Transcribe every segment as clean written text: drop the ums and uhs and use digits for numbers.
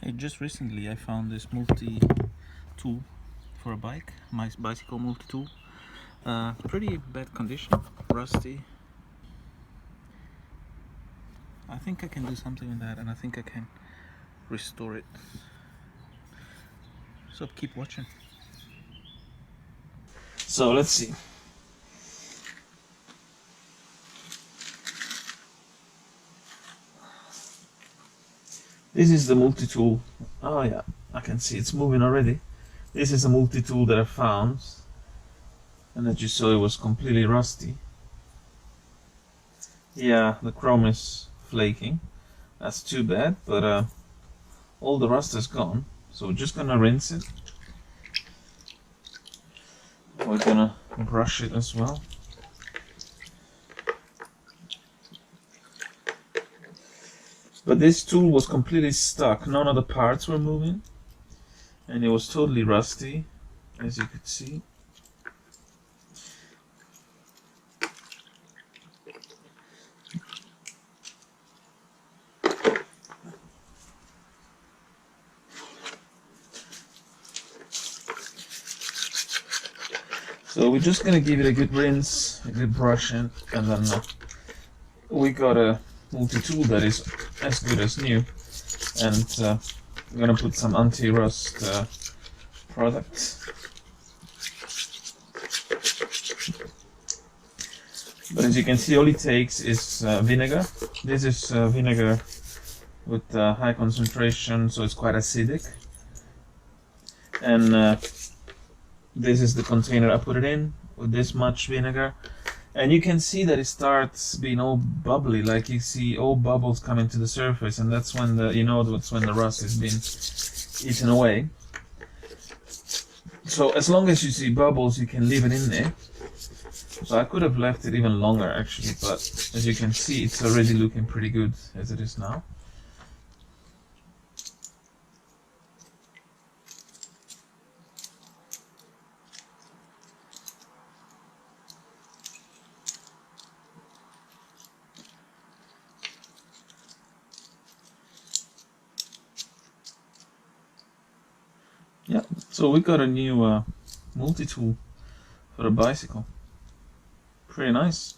Hey, just recently I found this multi-tool for a bike, my bicycle multi-tool. Pretty bad condition, rusty. I think I can do something with that, and I think I can restore it. So keep watching. So let's see. This is the multi-tool. Oh yeah, I can see it's moving already. This is a multi-tool that I found, and that you saw it was completely rusty. Yeah, the chrome is flaking. That's too bad, but all the rust is gone. So we're just gonna rinse it. We're gonna brush it as well. But this tool was completely stuck. None of the parts were moving, and it was totally rusty, as you could see. So we're just gonna give it a good rinse, a good brushing, and then we got a multi-tool that is as good as new. And I'm gonna put some anti-rust product. But as you can see, all it takes is vinegar. This is vinegar with high concentration, so it's quite acidic. And this is the container I put it in with this much vinegar. And you can see that it starts being all bubbly, like you see all bubbles coming to the surface, and that's when that's when the rust has been eaten away. So as long as you see bubbles, you can leave it in there. So I could have left it even longer actually, but as you can see, it's already looking pretty good as it is now. Yeah, so we got a new multi-tool for the bicycle. Pretty nice.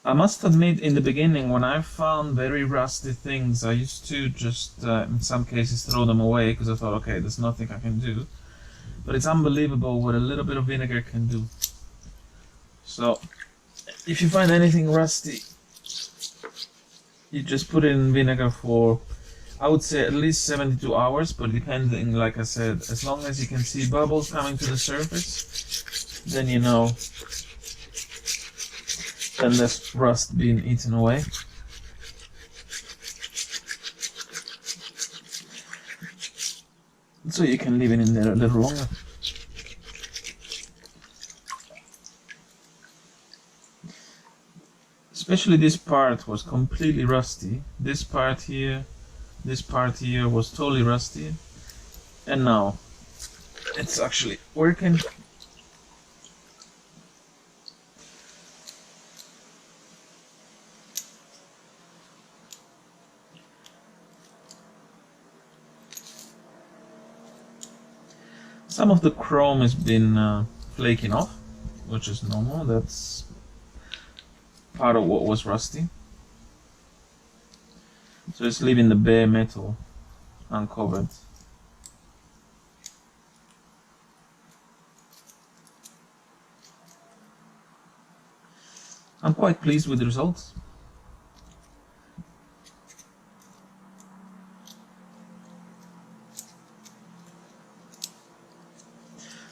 I must admit, in the beginning, when I found very rusty things, I used to just, in some cases, throw them away because I thought, okay, there's nothing I can do. But it's unbelievable what a little bit of vinegar can do. So, if you find anything rusty, you just put it in vinegar for, I would say, at least 72 hours, but depending, like I said, as long as you can see bubbles coming to the surface, then you know, then there's rust being eaten away. So you can leave it in there a little longer. Especially this part was completely rusty. This part here was totally rusty. And now it's actually working. Some of the chrome has been flaking off, which is normal. That's part of what was rusty. So it's leaving the bare metal uncovered. I'm quite pleased with the results.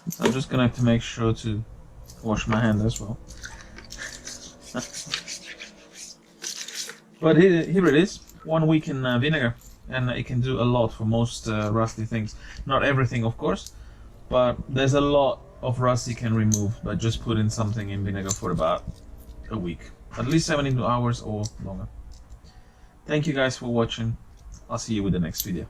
So I'm just gonna have to make sure to wash my hand as well. But here it is, 1 week in vinegar, and it can do a lot for most rusty things. Not everything, of course, but there's a lot of rust you can remove by just putting something in vinegar for about a week, at least 72 hours or longer. Thank you guys for watching. I'll see you with the next video.